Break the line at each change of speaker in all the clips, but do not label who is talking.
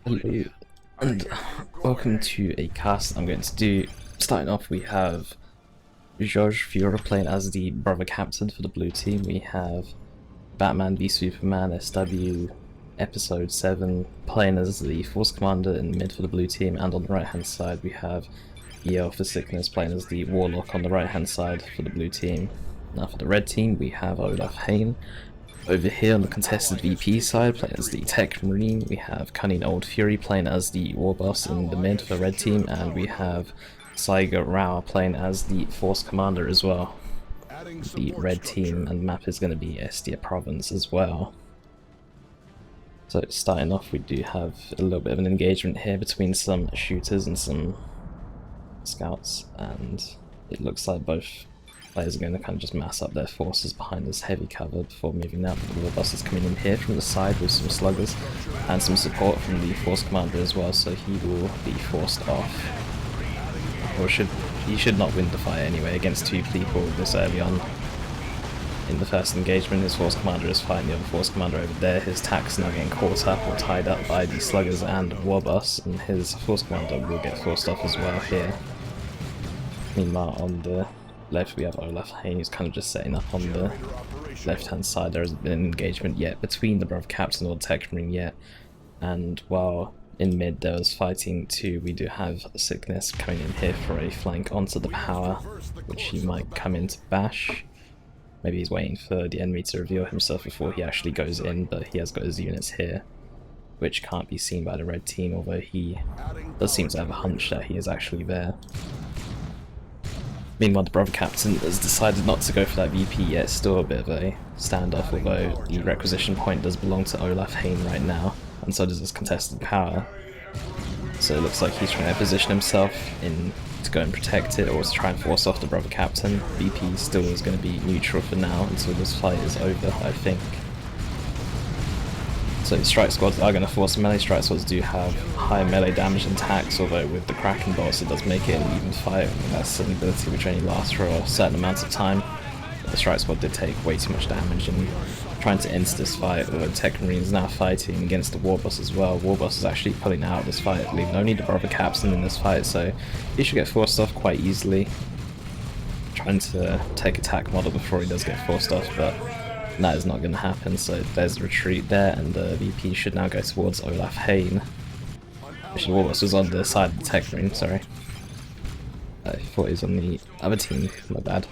Hello and welcome to a cast I'm going to do. Starting off, we have Joj Furor playing as the brother captain for the blue team. We have BatmanVSuperman SW episode 7 playing as the force commander in the mid for the blue team, and on the right hand side we have EL for sickness playing as the warlock on the right hand side for the blue team. Now for the red team we have olaf-hain. Over here on the contested VP side, playing as the Tech Marine, we have Cunning Old Fury playing as the War Boss in the mid for the red team, and we have Seigeur Rhal playing as the Force Commander as well. The red team and map is going to be Estia Province as well. So starting off, we do have a little bit of an engagement here between some shooters and some scouts, and it looks like both players are going to kind of just mass up their forces behind this heavy cover before moving out. The Warboss is coming in here from the side with some sluggers and some support from the Force Commander as well, so he will be forced off. Or he should not win the fight anyway against two people this early on. In the first engagement, his Force Commander is fighting the other Force Commander over there. His tack's now getting caught up or tied up by the sluggers and Warboss, and his Force Commander will get forced off as well here. Meanwhile, on the left we have olaf-hain, who's kind of just setting up on the left hand side. There hasn't been an engagement yet between the brother captain or the Tech Marine yet, and while in mid there was fighting too, we do have sickness coming in here for a flank onto the power, which he might come in to bash. Maybe he's waiting for the enemy to reveal himself before he actually goes in, but he has got his units here, which can't be seen by the red team, although he does seem to have a hunch that he is actually there. Meanwhile, the brother captain has decided not to go for that VP yet. Still a bit of a standoff, although the requisition point does belong to olaf-hain right now, and so does his contested power. So it looks like he's trying to position himself in to go and protect it, or to try and force off the brother captain. VP still is going to be neutral for now until this fight is over, I think. So strike squads are going to force melee. Strike squads do have high melee damage and attacks, although with the Kraken bolts it does make it an even fight. That's an ability which only lasts for a certain amount of time. But the strike squad did take way too much damage in trying to end this fight, although the Tech Marine is now fighting against the Warboss as well. Warboss is actually pulling out this fight, leaving only the brother captain in this fight, so he should get forced off quite easily. Trying to take attack model before he does get forced off, but that is not going to happen. So there's the retreat there, and the VP should now go towards olaf-hain. Actually, Warboss was on the side of the Tech Marine, sorry. I thought he was on the other team, my bad.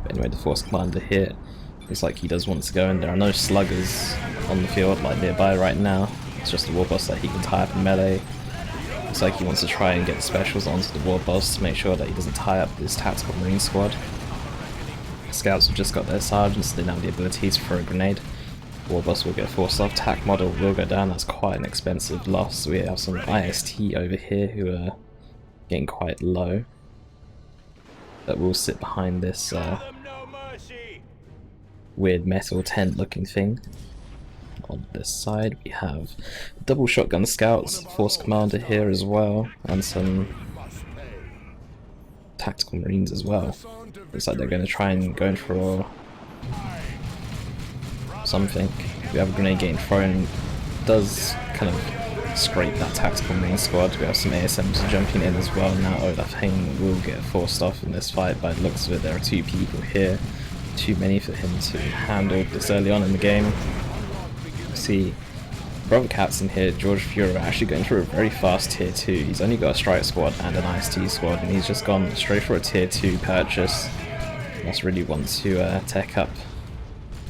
But anyway, the Force Commander here looks like he does want to go in. There are no sluggers on the field like nearby right now. It's just the Warboss that he can tie up in melee. Looks like he wants to try and get the specials onto the Warboss to make sure that he doesn't tie up this tactical Marine squad. Scouts have just got their sergeants, they now have the ability to throw a grenade. Warboss will get forced off, tac model will go down. That's quite an expensive loss. We have some IST over here who are getting quite low, that will sit behind this weird metal tent looking thing. On this side we have double shotgun scouts, Force Commander here as well, and some tactical Marines as well. Looks like they're going to try and go in for something. We have a grenade getting thrown, does kind of scrape that tactical Marine squad. We have some ASMs jumping in as well. Now olaf-hain will get forced off in this fight. By the looks of it, there are two people here, too many for him to handle this early on in the game. See, brother captain here, Joj Furor, actually going through a very fast tier 2. He's only got a strike squad and an IST squad, and he's just gone straight for a tier 2 purchase. Must really want to tech up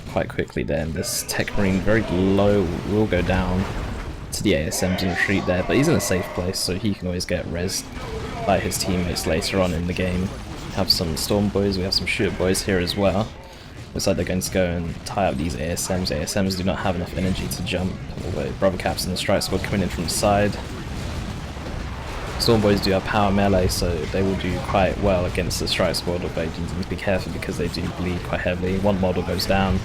quite quickly there, and this Tech Marine very low will go down to the ASMs and retreat there, but he's in a safe place so he can always get rezzed by his teammates later on in the game. We have some Storm Boys, we have some Shoot Boys here as well. Looks like they're going to go and tie up these ASMs. ASMs do not have enough energy to jump, although brother captain and the strike squad coming in from the side. Storm Boys do have power melee, so they will do quite well against the strike squad, although you need to be careful because they do bleed quite heavily. One model goes down.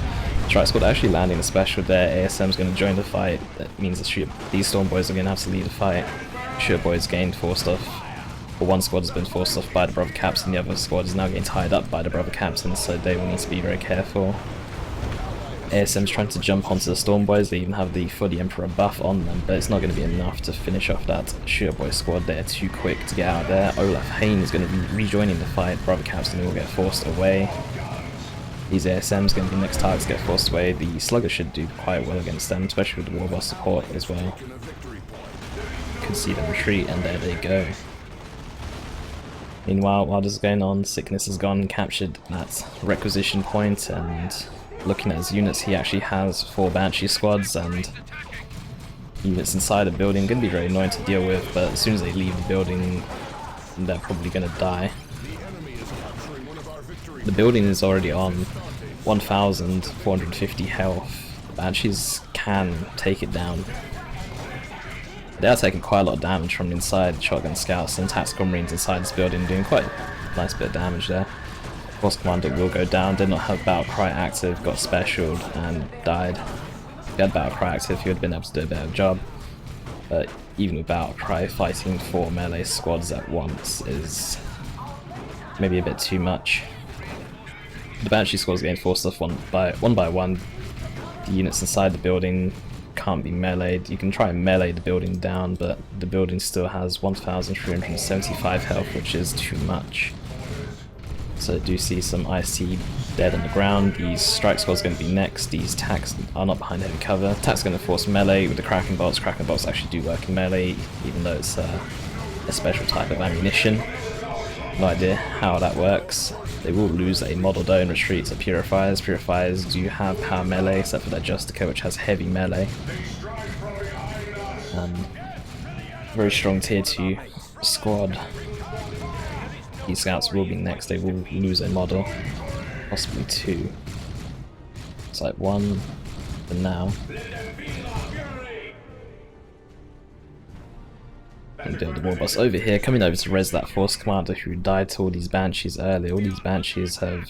Strike squad actually landing a special there. ASM's going to join the fight. That means these Storm Boys are going to have to lead the fight. Shoot Boys gained forced off. But one squad has been forced off by the brother captain, the other squad is now getting tied up by the brother captain, so they will need to be very careful. ASM's trying to jump onto the Storm Boys. They even have the Fuddy Emperor buff on them, but it's not going to be enough to finish off that Seigeur Boy squad. They're too quick to get out there. olaf-hain is going to be rejoining the fight. Brother Captain will get forced away. These ASM's going to be next targets get forced away. The Slugger should do quite well against them, especially with the War Boss support as well. You can see them retreat, and there they go. Meanwhile, while this is going on, Sickness has gone and captured that requisition point, and looking at his units, he actually has 4 Banshee squads and units inside the building. Going to be very annoying to deal with, but as soon as they leave the building, they're probably going to die. The building is already on 1,450 health. The Banshees can take it down. They are taking quite a lot of damage from inside. Shotgun scouts and tactical marines inside this building doing quite a nice bit of damage there. Force Commander will go down, did not have Battle Cry active, got specialed and died. If he had Battle Cry active, he would have been able to do a better job. But even with Battle Cry, fighting 4 melee squads at once is maybe a bit too much. The Banshee squad is getting forced off one by one. The units inside the building can't be meleeed. You can try and melee the building down, but the building still has 1,375 health, which is too much. So I do see some IC dead on the ground. These strike squad's going to be next. These tanks are not behind heavy cover. Tack's going to force melee with the Kraken bolts. Kraken bolts actually do work in melee, even though it's a special type of ammunition. No idea how that works. They will lose a model though and retreat to Purifiers. Purifiers do have power melee, except for their Justica, which has heavy melee. Very strong tier 2 squad. These scouts will be next. They will lose a model, possibly 2. It's like 1 for now. And the War Boss over here, coming over to res that Force Commander who died to all these Banshees earlier. All these Banshees have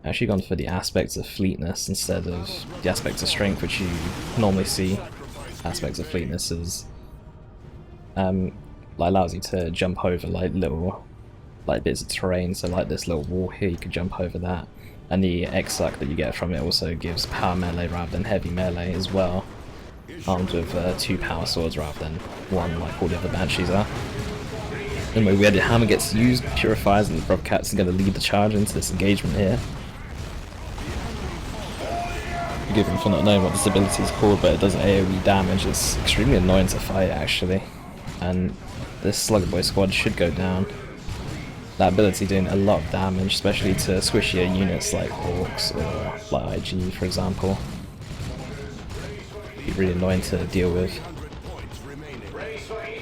actually gone for the aspects of fleetness instead of the aspects of strength, which you normally see. Aspects of fleetness is allows you to jump over like little bits of terrain, so like this little wall here, you could jump over that. And the Exarch that you get from it also gives power melee rather than heavy melee as well. Armed with 2 power swords rather than 1 like all the other Banshees are. Anyway, Weirded Hammer gets used, Purifiers, and the Brother Captain's going to lead the charge into this engagement here. Forgive him for not knowing what this ability is called, but it does AoE damage. It's extremely annoying to fight actually. And this Slugger Boy squad should go down. That ability doing a lot of damage, especially to squishier units like Hawks or like IG for example. Be really annoying to deal with.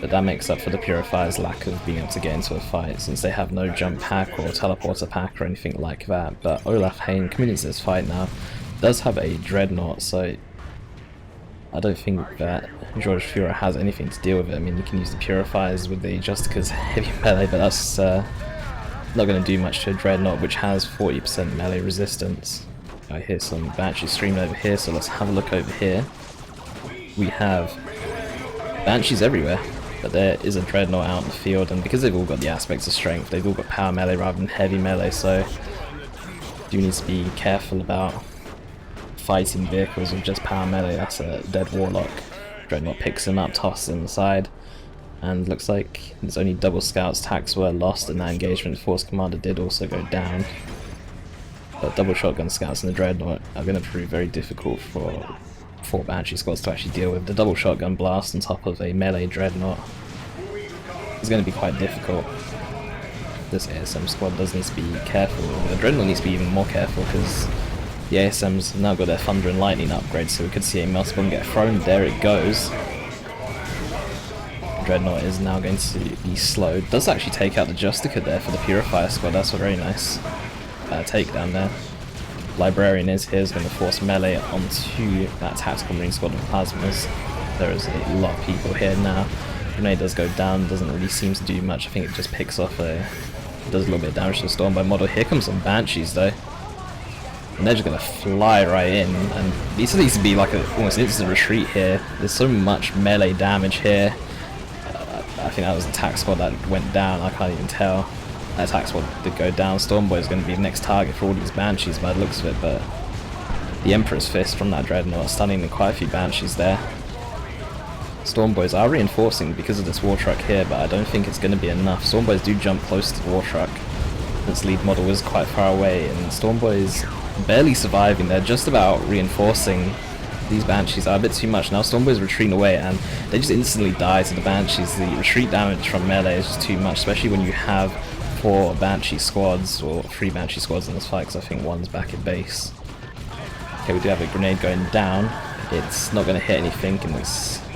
But that makes up for the Purifier's lack of being able to get into a fight, since they have no jump pack or teleporter pack or anything like that. But olaf-hain coming into this fight now does have a Dreadnought, so I don't think that Joj Furor has anything to deal with it. I mean, you can use the Purifiers with the Justica's heavy melee, but that's not going to do much to a Dreadnought, which has 40% melee resistance. I hear some Banshee streaming over here, so let's have a look over here. We have Banshees everywhere, but there is a Dreadnought out in the field, and because they've all got the aspects of strength, they've all got power melee rather than heavy melee, so do need to be careful about fighting vehicles with just power melee. That's a dead Warlock. Dreadnought picks him up, tosses him aside, and looks like there's only double scouts. Tacks were lost in that engagement. Force Commander did also go down, but double shotgun scouts and the Dreadnought are going to prove very difficult for 4 Banshee squads to actually deal with. The double shotgun blast on top of a melee Dreadnought is going to be quite difficult. This ASM squad does need to be careful. The Dreadnought needs to be even more careful because the ASMs have now got their Thunder and Lightning upgrade, so we could see a multiple get thrown. There it goes. Dreadnought is now going to be slowed. Does actually take out the Justica there for the Purifier squad. That's a very nice takedown there. Librarian is here, is going to force melee onto that tactical marine squad of plasmas. There is a lot of people here now. Grenade does go down, doesn't really seem to do much. I think it just picks off does a little bit of damage to the Storm by model. Here comes some Banshees though, and they're just going to fly right in, and these needs to be like almost instant retreat here. There's so much melee damage here. I think that was the attack squad that went down, I can't even tell. That attack squad did go down. Stormboy is going to be the next target for all these Banshees by the looks of it, but the Emperor's Fist from that Dreadnought, stunning quite a few Banshees there. Stormboys are reinforcing because of this War Truck here, but I don't think it's going to be enough. Stormboys do jump close to the War Truck. Its lead model is quite far away, and Stormboys barely surviving. They're just about reinforcing. These Banshees are a bit too much. Now Stormboys retreating away, and they just instantly die to the Banshees. The retreat damage from melee is just too much, especially when you have 4 Banshee squads, or 3 Banshee squads in this fight, because I think one's back at base. Okay, we do have a grenade going down. It's not going to hit anything, and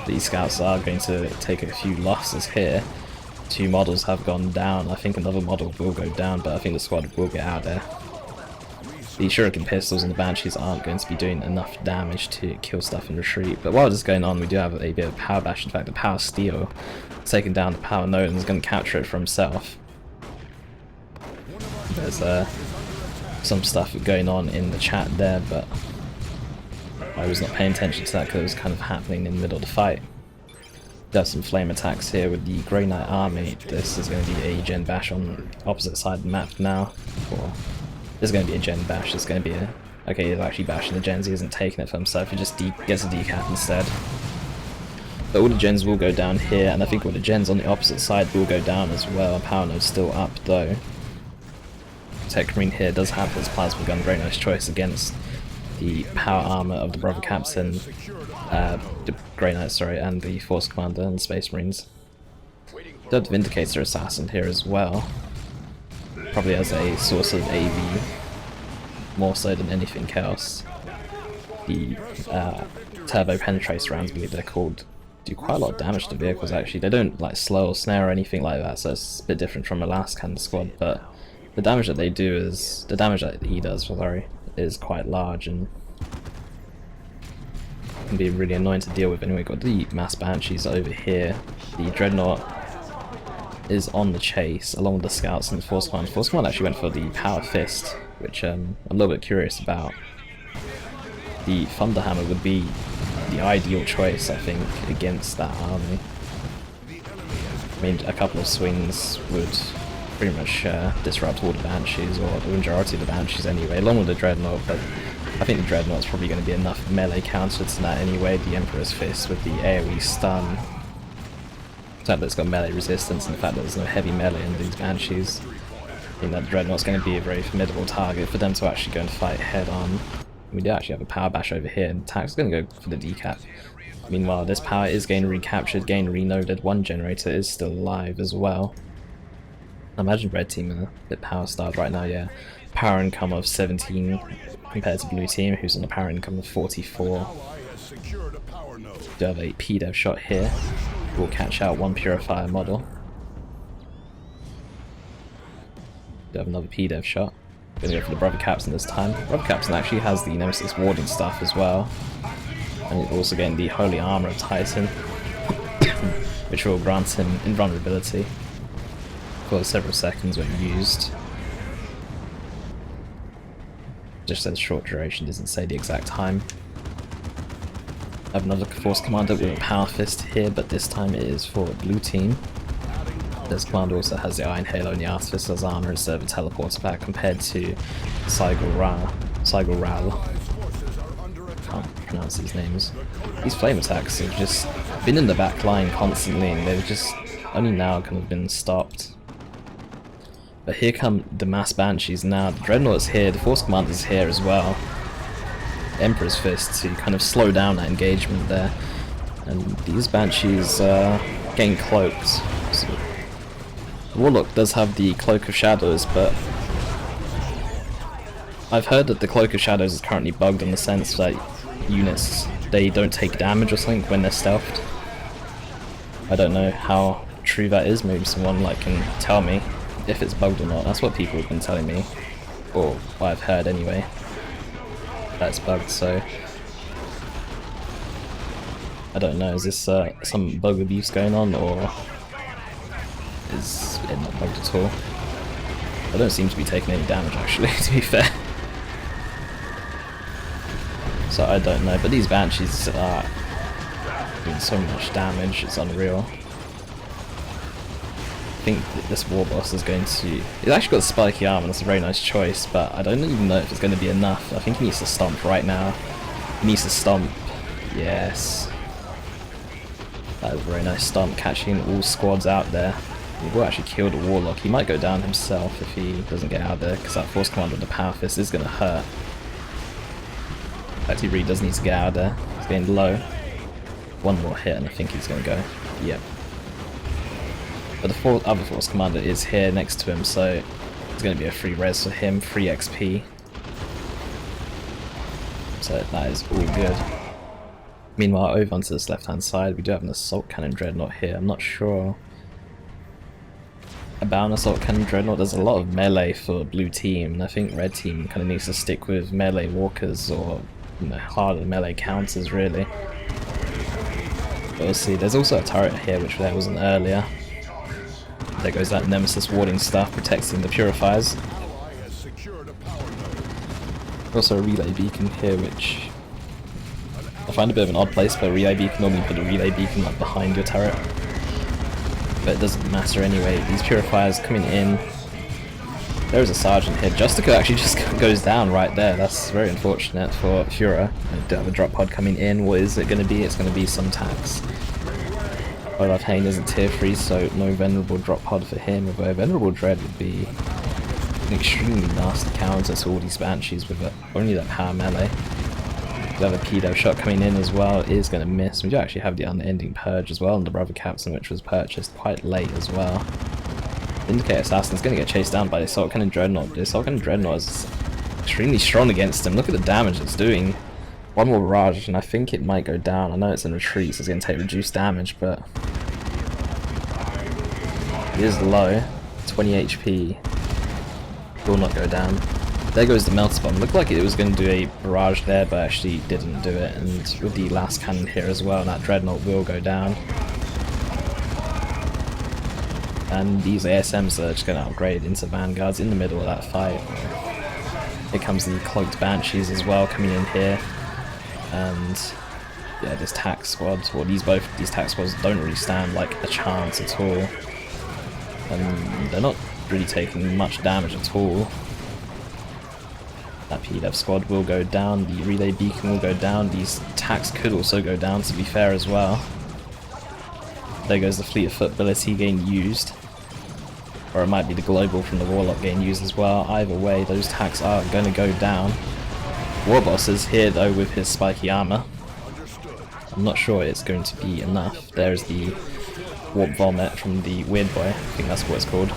these scouts are going to take a few losses here. 2 models have gone down. I think another model will go down, but I think the squad will get out there. The Shuriken pistols and the Banshees aren't going to be doing enough damage to kill stuff in retreat. But while this is going on, we do have a bit of power bash. In fact, the power steel taking down the power node and is going to capture it for himself. There's some stuff going on in the chat there, but I was not paying attention to that because it was kind of happening in the middle of the fight. There's some flame attacks here with the Grey Knight army. This is going to be a gen bash on the opposite side of the map now. Or this is going to be a gen bash. It's going to be a... Okay, he's actually bashing the gens. He isn't taking it for himself. He just gets a decap instead. But all the gens will go down here, and I think all the gens on the opposite side will go down as well. Power node's still up though. Tech Marine here does have his plasma gun. Very nice choice against the power armor of the Brother Captain, the Grey Knight, sorry, and the Force Commander and the Space Marines. The Vindicator Assassin here as well, probably as a source of AV, more so than anything else. The Turbo Penetrator rounds, I believe they're called, do quite a lot of damage to vehicles actually. They don't like slow or snare or anything like that, so it's a bit different from a last kind of squad, but the damage that they do is, the damage that he does, sorry, is quite large and can be really annoying to deal with. Anyway, got the mass Banshees over here. The Dreadnought is on the chase along with the scouts and the Force Command. Force Command actually went for the Power Fist, which I'm a little bit curious about. The Thunderhammer would be the ideal choice, I think, against that army. I mean, a couple of swings would pretty much disrupt all the Banshees, or the majority of the Banshees anyway, along with the Dreadnought, but I think the Dreadnought's probably going to be enough melee counter to that anyway. The Emperor's Fist with the AoE stun, the fact that it's got melee resistance, and the fact that there's no heavy melee in these Banshees, I think that the Dreadnought's going to be a very formidable target for them to actually go and fight head on. We do actually have a power bash over here, and Tack's going to go for the decap. Meanwhile, this power is getting recaptured, getting renoded. One generator is still alive as well. I imagine red team are a bit power starved right now, yeah. Power income of 17 compared to blue team, who's on a power income of 44. Do have a P-Dev shot here. We'll catch out one Purifier model. Do have another P-Dev shot. Gonna go for the Brother Captain this time. Brother Captain actually has the Nemesis Warding stuff as well. And he's also getting the Holy Armor of Titan, which will grant him invulnerability for several seconds when used. Just says short duration, doesn't say the exact time. I have another Force Commander with a Power Fist here, but this time it is for blue team. This commander also has the Iron Halo and the Artificer's as armor instead of a teleporter back, compared to Seigeur Rhal. Can't pronounce these names. These flame attacks have just been in the back line constantly, and they've just only now kind of been stopped. But here come the mass Banshees now. The Dreadnought's here, the Force Commander's here as well. Emperor's Fist to kind of slow down that engagement there. And these Banshees are getting cloaked. So the Warlock does have the Cloak of Shadows, but I've heard that the Cloak of Shadows is currently bugged in the sense that units, they don't take damage or something when they're stealthed. I don't know how true that is, maybe someone can tell me if it's bugged or not. That's what people have been telling me, or what I've heard anyway, that's bugged, so I don't know, is this some bug abuse going on, or is it not bugged at all? I don't seem to be taking any damage actually, to be fair. So I don't know, but these Banshees are doing so much damage, it's unreal. I think this war boss is going to... He's actually got spiky armor, that's a very nice choice, but I don't even know if it's going to be enough. I think he needs to stomp right now. He needs to stomp. Yes. That was a very nice stomp, catching all squads out there. He will actually kill the warlock. He might go down himself if he doesn't get out there, because that force command with the power fist is going to hurt. In fact, he really does need to get out there. He's getting low. One more hit and I think he's going to go. Yep. But the other force commander is here next to him, so it's going to be a free res for him, free XP. So that is all good. Meanwhile, over onto this left hand side, we do have an assault cannon dreadnought here. I'm not sure about an assault cannon dreadnought. There's a lot of melee for blue team, and I think red team kind of needs to stick with melee walkers or, you know, harder melee counters really. But we'll see. There's also a turret here which there wasn't earlier. There goes that Nemesis warding stuff, protecting the purifiers. Also a relay beacon here, which I find a bit of an odd place for a relay beacon. Normally put a relay beacon like behind your turret, but it doesn't matter anyway. These purifiers coming in. There is a sergeant here. Justica actually just goes down right there. That's very unfortunate for Furor. I do have a drop pod coming in. What is it going to be? It's going to be some tax. Olaf-hain isn't tier 3, so no venerable drop pod for him, although venerable dread would be an extremely nasty counter to all these banshees with only that power melee. We have a pedo shot coming in as well. It is going to miss. We do actually have the unending purge as well, and the brother captain, which was purchased quite late as well. Indicator assassin is going to get chased down by the assault cannon dreadnought. The assault cannon dreadnought is extremely strong against him. Look at the damage it's doing. One more barrage and I think it might go down. I know it's in retreat, so it's going to take reduced damage, but it is low. 20 HP. Will not go down. There goes the melter bomb. Looked like it was going to do a barrage there, but actually didn't do it. And with the last cannon here as well, that dreadnought will go down. And these ASMs are just going to upgrade into vanguards in the middle of that fight. Here comes the cloaked banshees as well coming in here. And yeah, this tax squad, well, these tax squads don't really stand like a chance at all, and they're not really taking much damage at all. That PDEV squad will go down, the relay beacon will go down, these tax could also go down, to be fair as well. There goes the fleet of foot ability getting used, or it might be the global from the warlock getting used as well. Either way, those tax are going to go down. Warboss is here though with his spiky armor. I'm not sure it's going to be enough. There's the warp vomit from the weird boy, I think that's what it's called,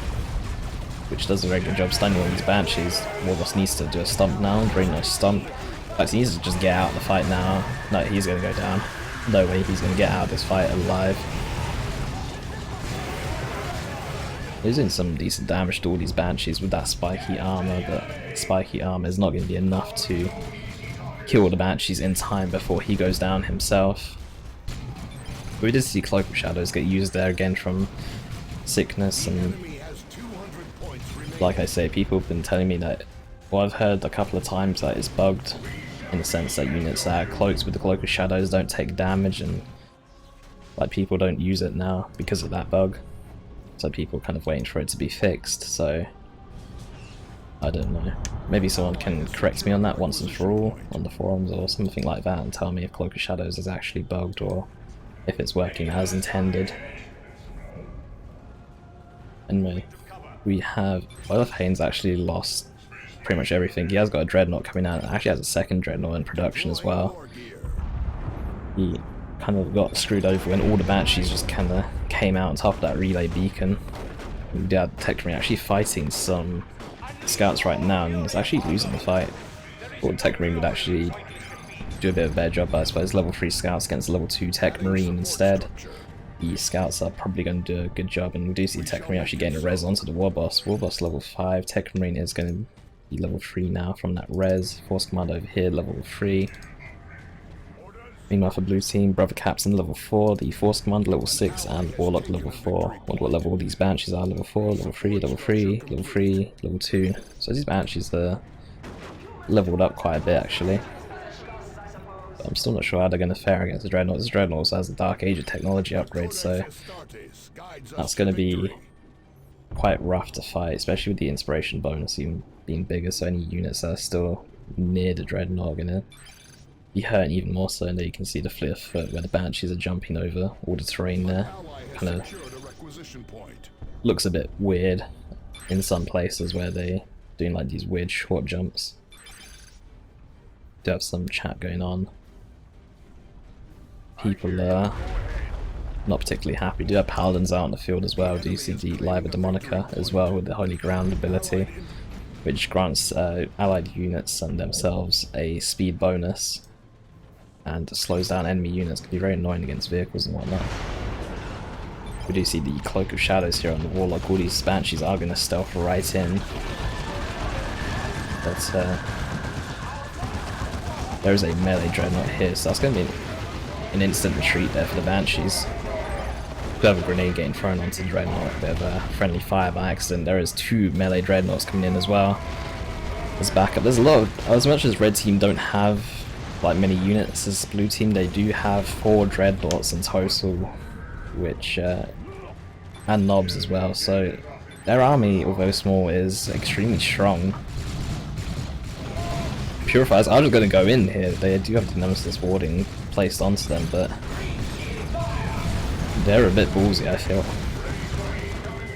which does a very good job stunning all these banshees. Warboss needs to do a stomp now, very nice stomp. In fact, he needs to just get out of the fight now. No, he's going to go down. No way he's going to get out of this fight alive. He's doing some decent damage to all these banshees with that spiky armor, but spiky armor is not going to be enough to kill the banshees in time before he goes down himself. But we did see cloak of shadows get used there again from sickness, and like I say, people have been telling me that, well, I've heard a couple of times that it's bugged in the sense that units that are cloaked with the cloak of shadows don't take damage, and like people don't use it now because of that bug. So people are kind of waiting for it to be fixed, so I don't know. Maybe someone can correct me on that once and for all on the forums or something like that and tell me if Cloak of Shadows is actually bugged or if it's working as intended. Anyway, we have olaf-hain's actually lost pretty much everything. He has got a dreadnought coming out, and actually has a second dreadnought in production as well. He kind of got screwed over when all the banshees just kind of came out on top of that relay beacon. We did have Tech Marine actually fighting some scouts right now, and it's actually losing the fight. Or Tech Marine would actually do a bit of a better job, I suppose. Level 3 scouts against level 2 Tech Marine instead. The scouts are probably going to do a good job, and we do see Tech Marine actually getting a res onto the Warboss. Warboss level 5, Tech Marine is going to be level 3 now from that res. Force Command over here, level 3. Meanwhile for blue team, Brother Captain level 4, the Force Command level 6, and Warlock level 4. I wonder what level all these banshees are. Level 4, level 3, level 3, level 3, level 2. So these banshees are leveled up quite a bit actually. But I'm still not sure how they're going to fare against the Dreadnought. This Dreadnought also has the Dark Age of technology upgrade, so that's going to be quite rough to fight, especially with the inspiration bonus even being bigger, so any units that are still near the Dreadnought are gonna be hurting even more so, and there you can see the flip foot where the Banshees are jumping over all the terrain there. Kind of looks a bit weird in some places where they doing like these weird short jumps. Do have some chat going on. People are not particularly happy. Do have Paladins out on the field as well. Do you see the Liber Demonica as well with the Holy Ground ability, which grants allied units and themselves a speed bonus and slows down enemy units. Can be very annoying against vehicles and whatnot. We do see the Cloak of Shadows here on the Warlock. All these Banshees are going to stealth right in. But there's a melee Dreadnought here, so that's going to be an instant retreat there for the Banshees. We have a grenade getting thrown onto the Dreadnought, a bit of a friendly fire by accident. There is 2 melee Dreadnoughts coming in as well as backup. There's a lot of, as much as red team don't have like many units as blue team, they do have 4 Dreadnoughts in total, which and knobs as well, so their army, although small, is extremely strong. Purifiers are just going to go in here. They do have the Nemesis warding placed onto them, but they're a bit ballsy, I feel.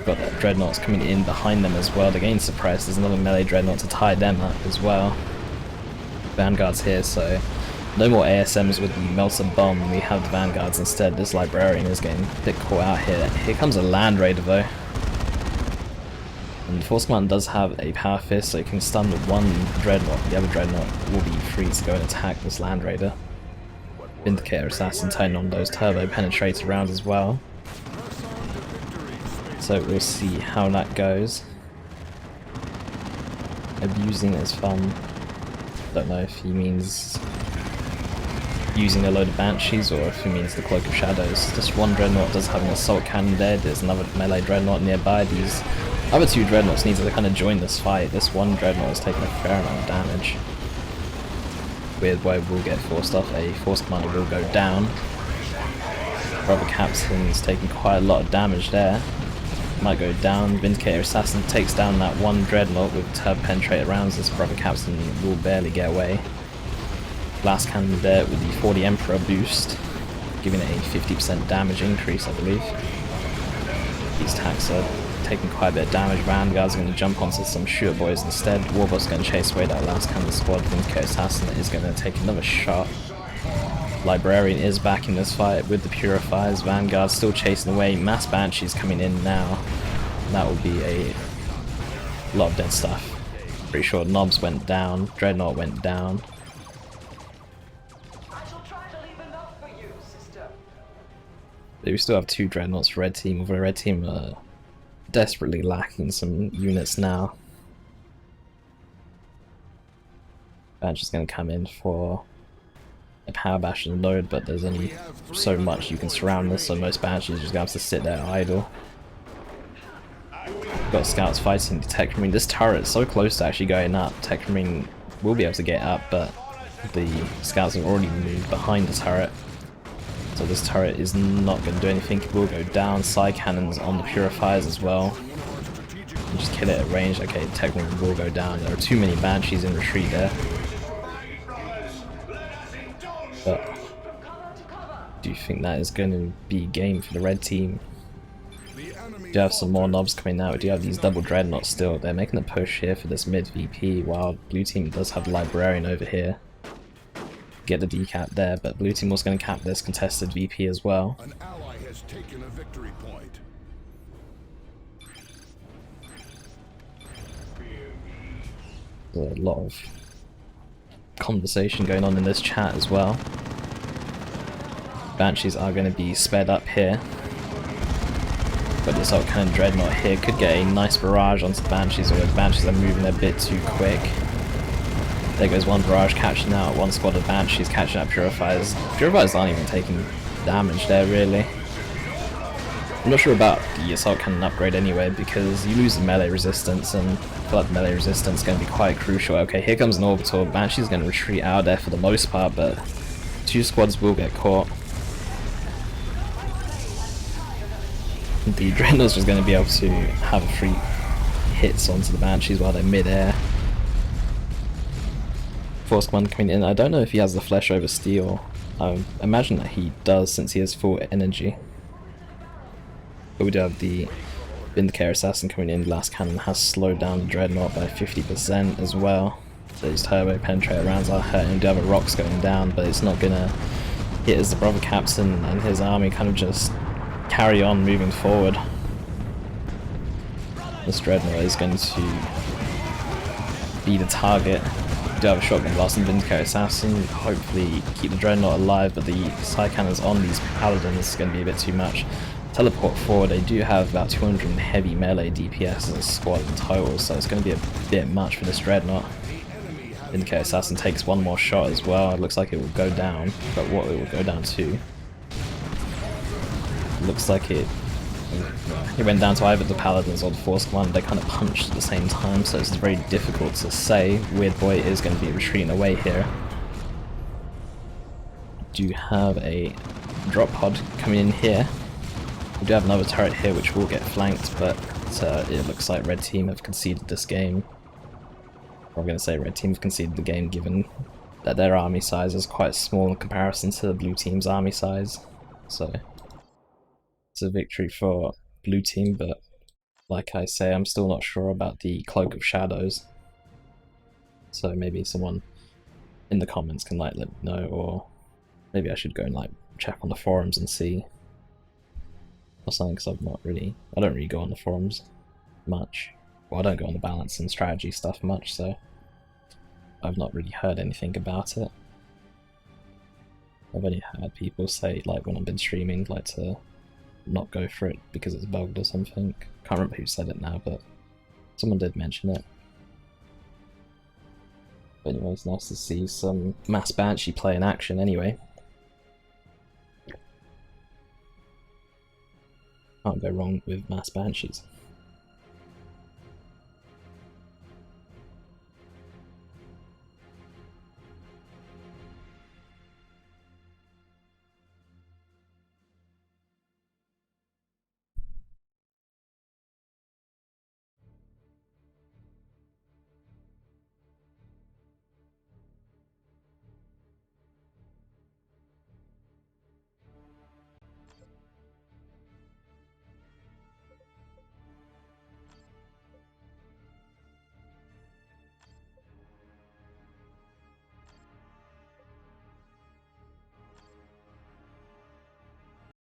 Got that Dreadnoughts coming in behind them as well. They're getting suppressed. There's another melee Dreadnought to tie them up as well. Vanguards here, so no more ASMs with the Melter Bomb. We have the Vanguards instead. This Librarian is getting a bit caught out here. Here comes a Land Raider though. And Force Command does have a Power Fist, so it can stun one Dreadnought. The other Dreadnought will be free to go and attack this Land Raider. Vindicator Assassin turning on those Turbo Penetrator rounds as well. So we'll see how that goes. Abusing is fun. Don't know if he means using a load of Banshees or if he means the Cloak of Shadows. Just one Dreadnought does have an Assault Cannon there. There's another melee Dreadnought nearby. These other 2 Dreadnoughts need to kind of join this fight. This one Dreadnought is taking a fair amount of damage. Weird way will get forced off. A Force Commander will go down. Brother Captain's taking quite a lot of damage there. Might go down. Vindicator Assassin takes down that one Dreadnought with Turbo Penetrator rounds. This Brother Captain will barely get away. Blast Cannon there with the 40 Emperor boost, giving it a 50% damage increase, I believe. These tanks are taking quite a bit of damage. Vanguards are going to jump onto some Shooter Boys instead. Warbot's going to chase away that last Cannon squad. Vindicator Assassin is going to take another shot. Librarian is back in this fight with the Purifiers. Vanguard still chasing away. Mass Banshees coming in now. That will be a lot of dead stuff. Pretty sure Knobs went down. Dreadnought went down. But we still have 2 Dreadnoughts for red team, although red team are desperately lacking some units now. Banshee's going to come in for a Power Bash and load, but there's only so much you can surround this, so most Banshees are just going to have to sit there idle. Got Scouts fighting the Tech Marine. This turret is so close to actually going up. Tech Marine will be able to get up, but the Scouts have already moved behind the turret. So this turret is not going to do anything. It will go down. Side cannons on the Purifiers as well. And just kill it at range. Okay, Tech Marine will go down. There are too many Banshees in retreat there. But do you think that is going to be game for the red team? We do have some more knobs coming out. We do have these double Dreadnoughts still. They're making a push here for this mid VP, while blue team does have the Librarian over here. Get the decap there, but blue team was going to cap this contested VP as well.
An ally has taken a victory point.
There's a lot of conversation going on in this chat as well. Banshees are going to be sped up here. But this Assault Cannon Dreadnought here could get a nice barrage onto the Banshees, although the Banshees are moving a bit too quick. There goes one barrage catching out, one squad of Banshees catching out Purifiers. Purifiers aren't even taking damage there, really. I'm not sure about the Assault Cannon upgrade anyway, because you lose the melee resistance, and I feel like the melee resistance is going to be quite crucial. Okay, here comes an Orbital. Banshee's going to retreat out there for the most part, but 2 squads will get caught. the Dreadnought's just going to be able to have free hits onto the Banshees while they're mid-air. Force Command coming in. I don't know if he has the Flesh over Steel. I imagine that he does since he has full energy. But we do have the Vindicator Assassin coming in. Last Cannon has slowed down the Dreadnought by 50% as well. So these turbo penetrator rounds are hurting. We do have a Rocks going down, but it's not gonna hit as the Brother Captain and his army kind of just carry on moving forward. This Dreadnought is going to be the target. We do have a Shotgun Blast and Vindicator Assassin. Hopefully keep the Dreadnought alive, but the side cannons on these Paladins is going to be a bit too much. Teleport forward, they do have about 200 heavy melee DPS as a squad in total, so it's going to be a bit much for this Dreadnought. Vindicator Assassin takes one more shot as well. It looks like it will go down, but what it will go down to? Looks like it went down to either the Paladins or the Force Command. They kind of punched at the same time, so it's very difficult to say. Weird Boy is going to be retreating away here. Do have a drop pod coming in here. We do have another turret here which will get flanked, but it looks like Red Team have conceded this game. I'm going to say Red Team have conceded the game given that their army size is quite small in comparison to the Blue Team's army size. So it's a victory for Blue Team, but like I say, I'm still not sure about the Cloak of Shadows. So maybe someone in the comments can like let me know, or maybe I should go and like check on the forums and see. Or something, because I don't really go on the forums much. Well, I don't go on the balance and strategy stuff much, so I've not really heard anything about it. I've only heard people say, like, when I've been streaming, like to not go for it because it's bugged or something. Can't remember who said it now, but someone did mention it. But anyway, it's nice to see some Mass Banshee play in action anyway. Can't go wrong with Mass Banshees.